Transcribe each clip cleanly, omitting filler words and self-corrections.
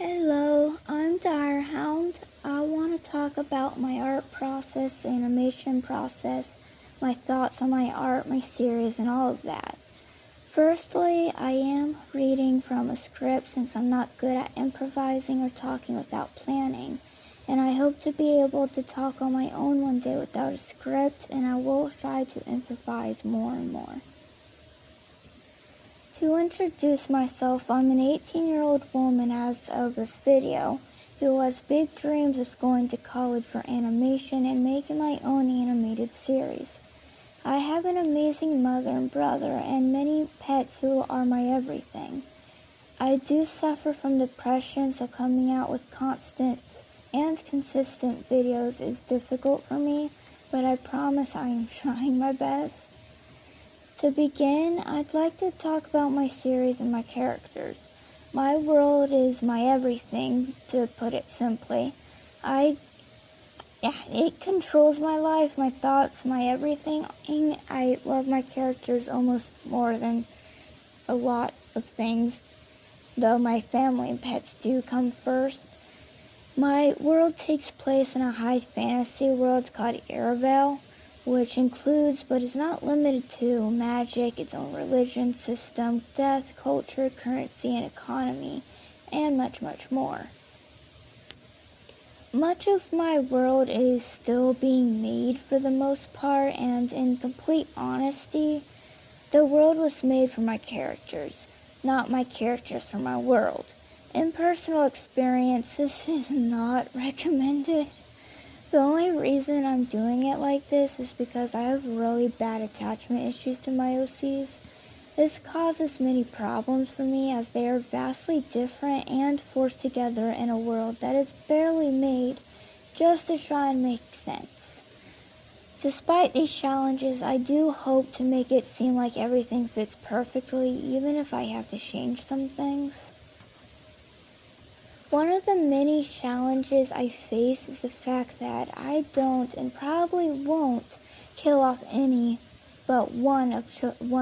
Hello, I'm Direhound. I want to talk about my art process, animation process, my thoughts on my art, my series, and all of that. Firstly, I am reading from a script since I'm not good at improvising or talking without planning, and I hope to be able to talk on my own one day without a script, and I will try to improvise more and more. To introduce myself, I'm an 18-year-old woman as of this video who has big dreams of going to college for animation and making my own animated series. I have an amazing mother and brother and many pets who are my everything. I do suffer from depression, so coming out with constant and consistent videos is difficult for me, but I promise I am trying my best. To begin, I'd like to talk about my series and my characters. My world is my everything, to put it simply. It controls my life, my thoughts, my everything. I love my characters almost more than a lot of things, though my family and pets do come first. My world takes place in a high fantasy world called Arabelle, which includes, but is not limited to, magic, its own religion, system, death, culture, currency, and economy, and much, much more. Much of my world is still being made for the most part, and in complete honesty, the world was made for my characters, not my characters for my world. In personal experience, this is not recommended. The only reason I'm doing it like this is because I have really bad attachment issues to my OCs. This causes many problems for me as they are vastly different and forced together in a world that is barely made just to try and make sense. Despite these challenges, I do hope to make it seem like everything fits perfectly, even if I have to change some things. One of the many challenges I face is the fact that I don't and probably won't kill off any but one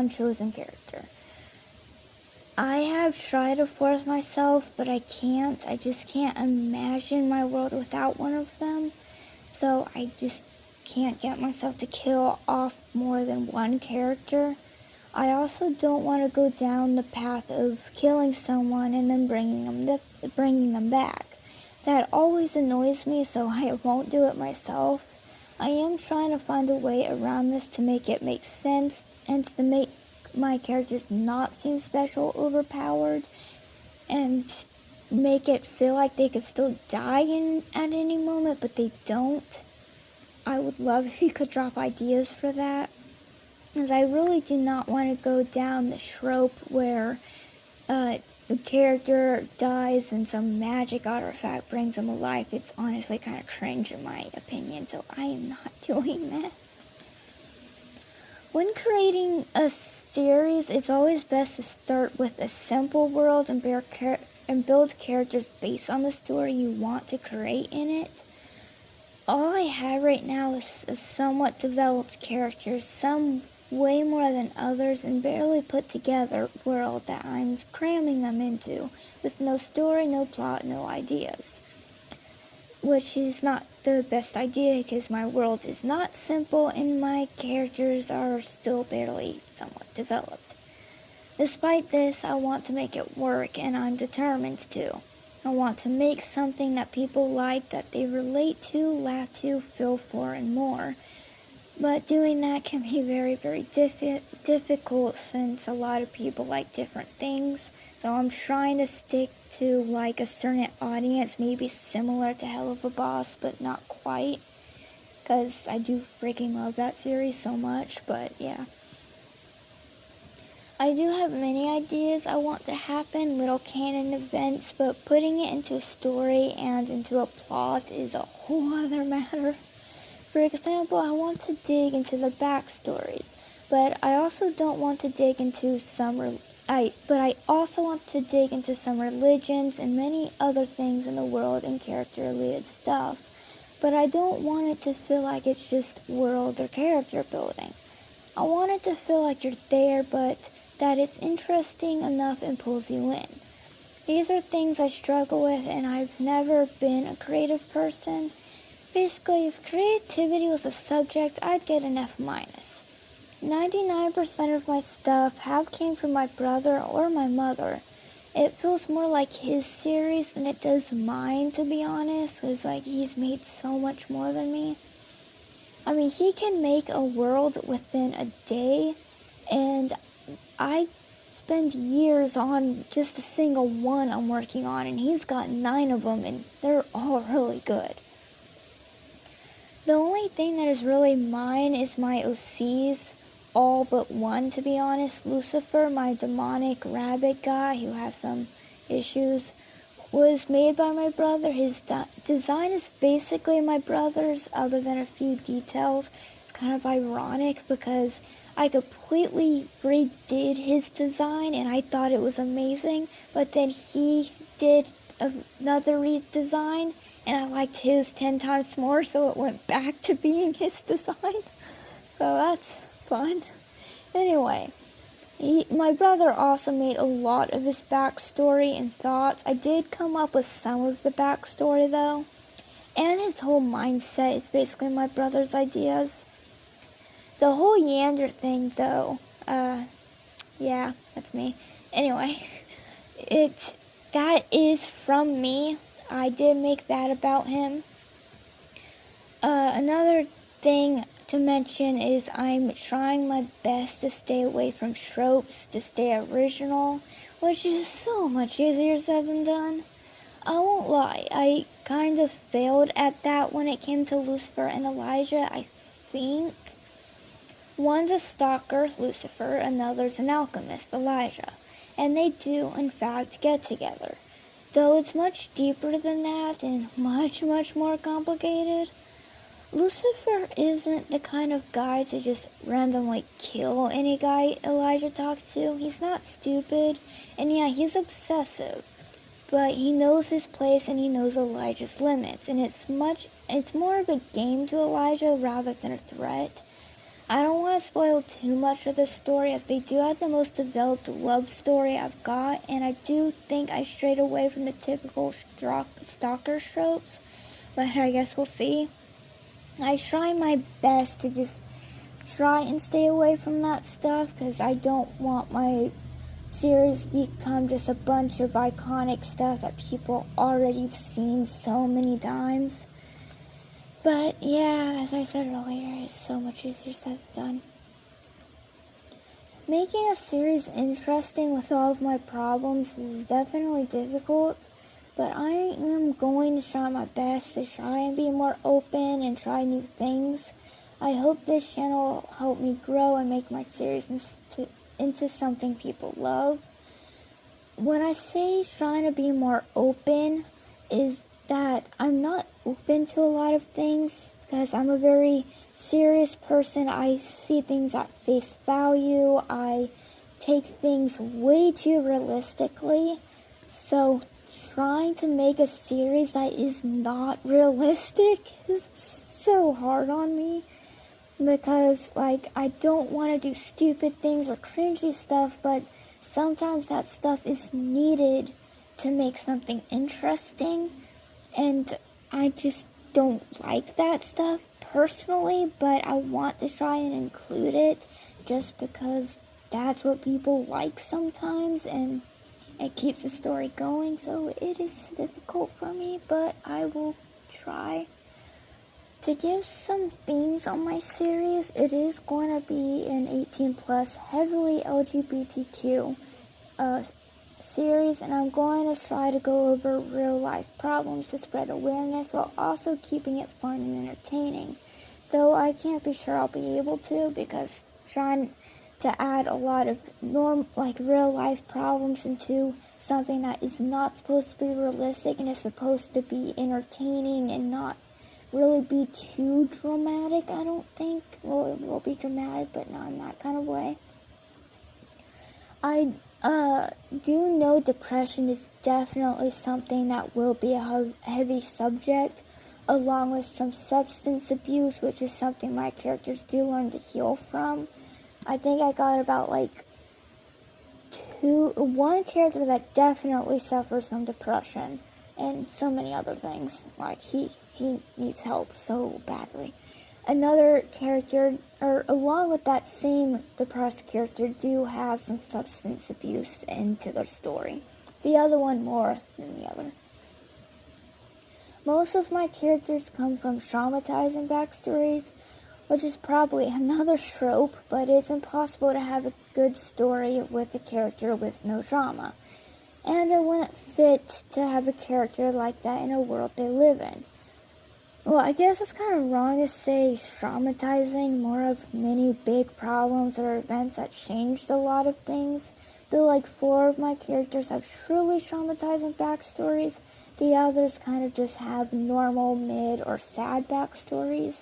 chosen character. I have tried to force myself, but I can't. I just can't imagine my world without one of them. So I just can't get myself to kill off more than one character. I also don't want to go down the path of killing someone and then bringing them back. That always annoys me, so I won't do it myself. I am trying to find a way around this to make it make sense and to make my characters not seem special, overpowered, and make it feel like they could still die at any moment, but they don't. I would love if you could drop ideas for that, as I really do not want to go down the trope where the character dies and some magic artifact brings them alive. It's honestly kind of cringe in my opinion, so I am not doing that. When creating a series, it's always best to start with a simple world and build characters based on the story you want to create in it. All I have right now is a somewhat developed characters, some way more than others, and barely put together world that I'm cramming them into, with no story, no plot, no ideas. Which is not the best idea, because my world is not simple and my characters are still barely somewhat developed. Despite this, I want to make it work, and I'm determined to. I want to make something that people like, that they relate to, laugh to, feel for, and more. But doing that can be very, very difficult since a lot of people like different things. So I'm trying to stick to like a certain audience, maybe similar to Hell of a Boss, but not quite. Because I do freaking love that series so much, but yeah. I do have many ideas I want to happen, little canon events, but putting it into a story and into a plot is a whole other matter. For example, I want to dig into the backstories, but I also want to dig into some religions and many other things in the world and character-related stuff. But I don't want it to feel like it's just world or character building. I want it to feel like you're there, but that it's interesting enough and pulls you in. These are things I struggle with, and I've never been a creative person. Basically, if creativity was a subject, I'd get an F-. 99% of my stuff have came from my brother or my mother. It feels more like his series than it does mine, to be honest, because like he's made so much more than me. I mean, he can make a world within a day, and I spend years on just a single one I'm working on, and he's got 9 of them, and they're all really good. The only thing that is really mine is my OCs, all but one, to be honest. Lucifer, my demonic rabbit guy who has some issues, was made by my brother. His design is basically my brother's, other than a few details. It's kind of ironic because I completely redid his design and I thought it was amazing, but then he did another redesign and I liked his 10 times more, so it went back to being his design. So that's fun. Anyway, my brother also made a lot of his backstory and thoughts. I did come up with some of the backstory though, and his whole mindset is basically my brother's ideas. The whole Yander thing though, yeah, that's me. Anyway, that is from me. I did make that about him. Another thing to mention is I'm trying my best to stay away from tropes, to stay original, which is so much easier said than done. I won't lie, I kind of failed at that when it came to Lucifer and Elijah, I think. One's a stalker, Lucifer, another's an alchemist, Elijah, and they do, in fact, get together. Though it's much deeper than that and much, much more complicated. Lucifer isn't the kind of guy to just randomly kill any guy Elijah talks to. He's not stupid, and yeah, he's obsessive, but he knows his place and he knows Elijah's limits, and it's more of a game to Elijah rather than a threat. I don't want to spoil too much of the story, as they do have the most developed love story I've got, and I do think I strayed away from the typical stalker tropes, but I guess we'll see. I try my best to just try and stay away from that stuff, because I don't want my series to become just a bunch of iconic stuff that people already have seen so many times. But yeah, as I said earlier, it's so much easier said than done. Making a series interesting with all of my problems is definitely difficult, but I am going to try my best to try and be more open and try new things. I hope this channel will help me grow and make my series into something people love. When I say trying to be more open, is that I'm not open to a lot of things because I'm a very serious person. I see things at face value. I take things way too realistically. So trying to make a series that is not realistic is so hard on me, because like I don't want to do stupid things or cringy stuff, but sometimes that stuff is needed to make something interesting. And I just don't like that stuff personally, but I want to try and include it just because that's what people like sometimes, and it keeps the story going. So it is difficult for me, but I will try. To give some themes on my series, it is going to be an 18+, heavily LGBTQ series, and I'm going to try to go over real life problems to spread awareness while also keeping it fun and entertaining. Though I can't be sure I'll be able to, because trying to add a lot of real life problems into something that is not supposed to be realistic and is supposed to be entertaining and not really be too dramatic, I don't think. Well, it will be dramatic, but not in that kind of way. I do know depression is definitely something that will be a heavy subject, along with some substance abuse, which is something my characters do learn to heal from. I think I got about like one character that definitely suffers from depression and so many other things. Like he needs help so badly. Another character, or along with that same depressed character, do have some substance abuse into their story. The other one more than the other. Most of my characters come from traumatizing backstories, which is probably another trope, but it's impossible to have a good story with a character with no trauma. And it wouldn't fit to have a character like that in a world they live in. Well, I guess it's kind of wrong to say traumatizing, more of many big problems or events that changed a lot of things. Though like 4 of my characters have truly traumatizing backstories, the others kind of just have normal, mid, or sad backstories.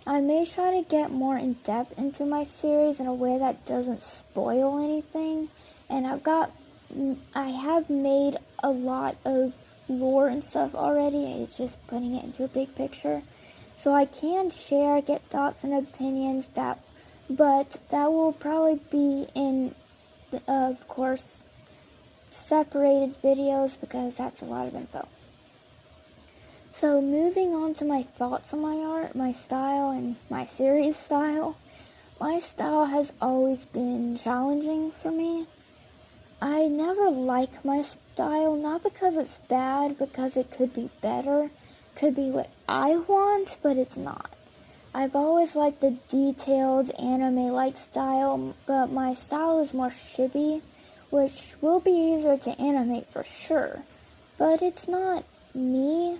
I may try to get more in depth into my series in a way that doesn't spoil anything, and I have made a lot of lore and stuff already. It's just putting it into a big picture, so I can share, get thoughts and opinions, but that will probably be in, of course, separated videos because that's a lot of info. So moving on to my thoughts on my art, my style, and my series style. My style has always been challenging for me. I never like my style, not because it's bad, because it could be better. Could be what I want, but it's not. I've always liked the detailed anime-like style, but my style is more chibi, which will be easier to animate for sure. But it's not me.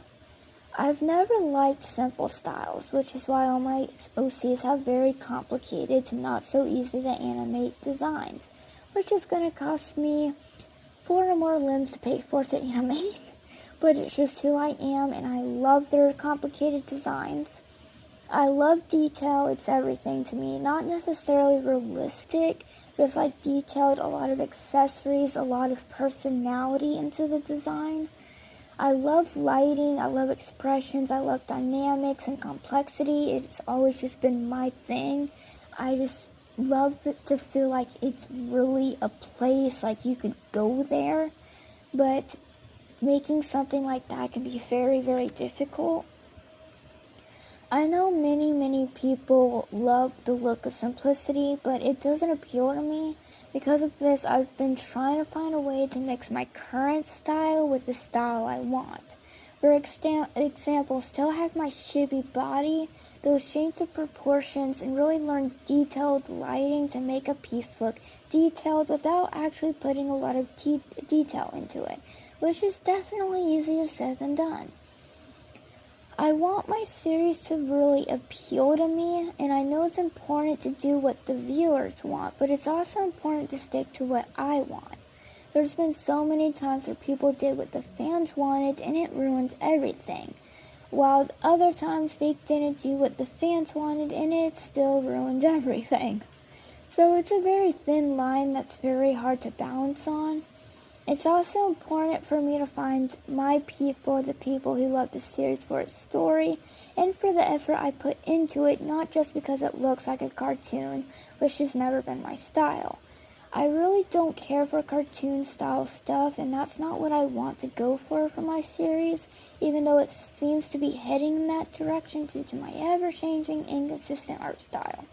I've never liked simple styles, which is why all my OCs have very complicated to not so easy to animate designs, which is going to cost me 4 or more limbs to pay for to animate. But it's just who I am, and I love their complicated designs. I love detail, it's everything to me. Not necessarily realistic, just like detailed, a lot of accessories, a lot of personality into the design. I love lighting, I love expressions, I love dynamics and complexity. It's always just been my thing. I just love it to feel like it's really a place, like you could go there. But making something like that can be very, very difficult. I know many people love the look of simplicity, but it doesn't appeal to me. Because of this, I've been trying to find a way to mix my current style with the style I want. For example, still have my chibi body, those shapes of proportions, and really learn detailed lighting to make a piece look detailed without actually putting a lot of detail into it, which is definitely easier said than done. I want my series to really appeal to me, and I know it's important to do what the viewers want, but it's also important to stick to what I want. There's been so many times where people did what the fans wanted and it ruined everything, while other times they didn't do what the fans wanted and it still ruined everything. So it's a very thin line that's very hard to balance on. It's also important for me to find my people, the people who love the series for its story, and for the effort I put into it, not just because it looks like a cartoon, which has never been my style. I really don't care for cartoon style stuff, and that's not what I want to go for my series, even though it seems to be heading in that direction due to my ever-changing, inconsistent art style.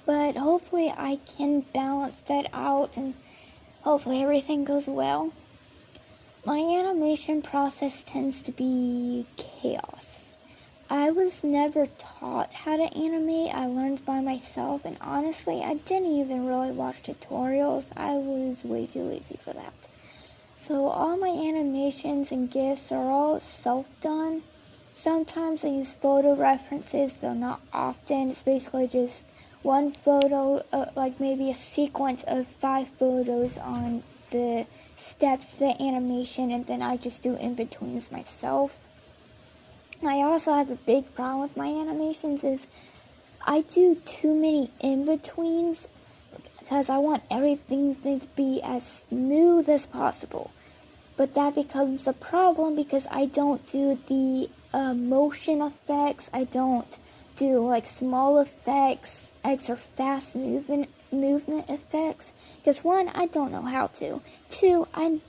But hopefully I can balance that out, and hopefully everything goes well. My animation process tends to be chaos. I was never taught how to animate. I learned by myself, and honestly, I didn't even really watch tutorials. I was way too lazy for that. So all my animations and GIFs are all self-done. Sometimes I use photo references, though not often. It's basically just one photo, like maybe a sequence of 5 photos on the steps, the animation, and then I just do in-betweens myself. I also have a big problem with my animations is I do too many in-betweens because I want everything to be as smooth as possible. But that becomes a problem because I don't do the motion effects, I don't do like small effects, extra fast movement movement effects. Because 1, I don't know how to. 2, I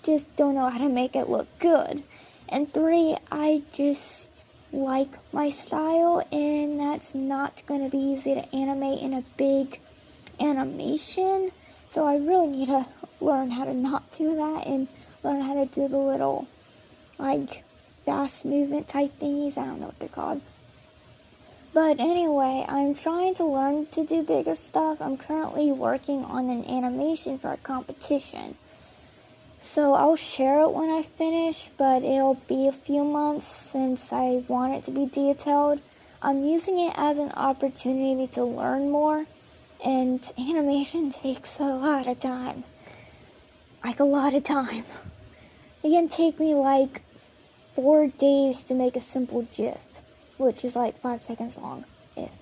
just don't know how to make it look good. And 3, I just like my style, and that's not going to be easy to animate in a big animation. So I really need to learn how to not do that and learn how to do the little, like, fast movement type thingies. I don't know what they're called. But anyway, I'm trying to learn to do bigger stuff. I'm currently working on an animation for a competition. So I'll share it when I finish, but it'll be a few months since I want it to be detailed. I'm using it as an opportunity to learn more, and animation takes a lot of time. Like, a lot of time. It can take me like 4 days to make a simple GIF, which is like 5 seconds long, if.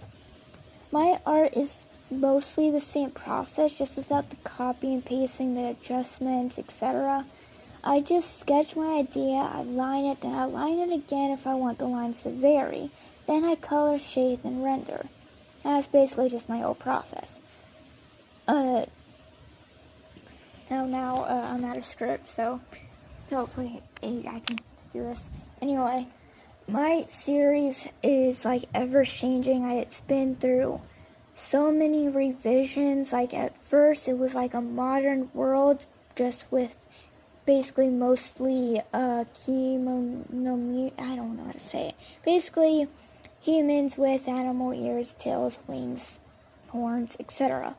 My art is mostly the same process, just without the copy and pasting, the adjustments, etc. I just sketch my idea, I line it, then I line it again if I want the lines to vary. Then I color, shade, and render. And that's basically just my whole process. Now I'm out of script, so hopefully I can do this. Anyway, my series is like ever changing. It's been through so many revisions. Like, at first it was like a modern world, just with basically mostly I don't know how to say it. Basically humans with animal ears, tails, wings, horns, etc.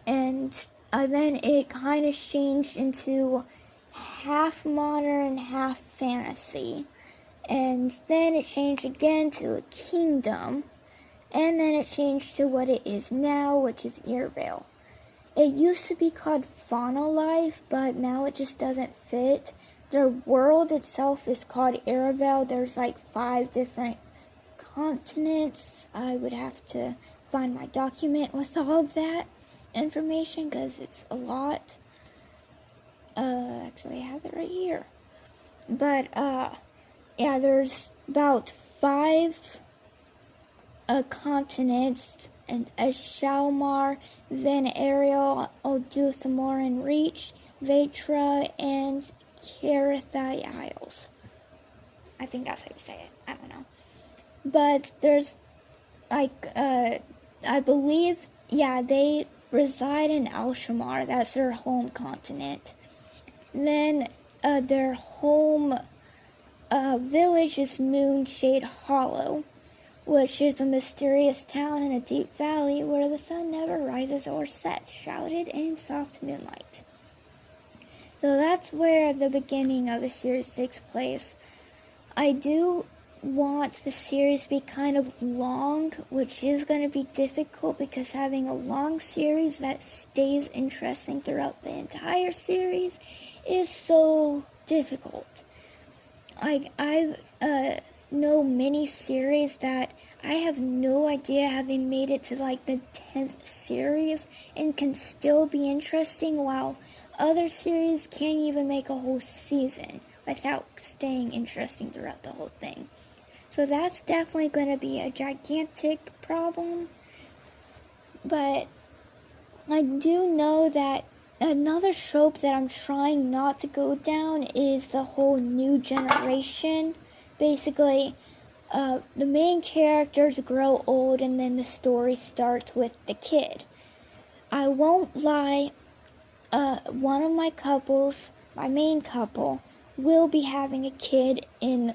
And then it kind of changed into half modern, half fantasy. And then it changed again to a kingdom. And then it changed to what it is now, which is Earvale. It used to be called Fauna Life, but now it just doesn't fit. The world itself is called Earvale. There's like 5 different continents. I would have to find my document with all of that information because it's a lot. Actually, I have it right here. But yeah, there's about 5 continents, and Shalmar, Van Ariel, Oduthmoran Reach, Vetra, and Carathai Isles. I think that's how you say it. I don't know. But there's, like, I believe, yeah, they reside in Alshamar. That's their home continent. Then their home village is Moonshade Hollow, which is a mysterious town in a deep valley where the sun never rises or sets, shrouded in soft moonlight. So that's where the beginning of the series takes place. I do want the series to be kind of long, which is going to be difficult because having a long series that stays interesting throughout the entire series is so difficult. I know many series that I have no idea how they made it to like the 10th series and can still be interesting, while other series can't even make a whole season without staying interesting throughout the whole thing. So that's definitely going to be a gigantic problem. But I do know that another trope that I'm trying not to go down is the whole new generation. Basically, the main characters grow old and then the story starts with the kid. I won't lie, one of my couples, my main couple, will be having a kid in,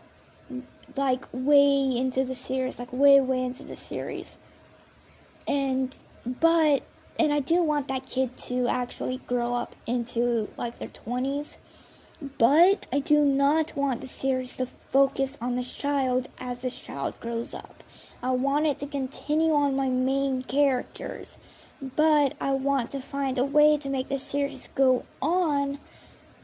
like, way into the series, like way into the series. And I do want that kid to actually grow up into like their 20s, but I do not want the series to focus on the child as the child grows up. I want it to continue on my main characters, but I want to find a way to make the series go on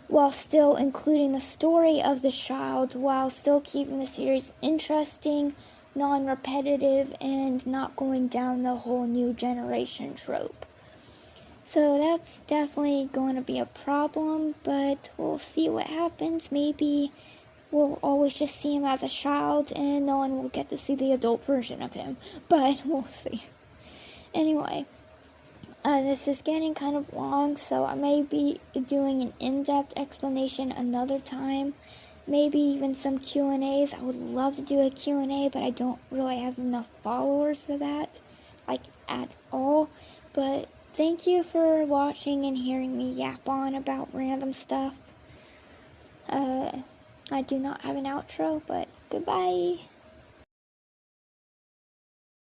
while still including the story of the child, while still keeping the series interesting, non-repetitive, and not going down the whole new generation trope. So that's definitely going to be a problem, but we'll see what happens. Maybe we'll always just see him as a child and no one will get to see the adult version of him, but we'll see. Anyway, This is getting kind of long, so I may be doing an in-depth explanation another time. Maybe even some Q&As. I would love to do a Q&A, but I don't really have enough followers for that, like, at all. But thank you for watching and hearing me yap on about random stuff. I do not have an outro, but goodbye.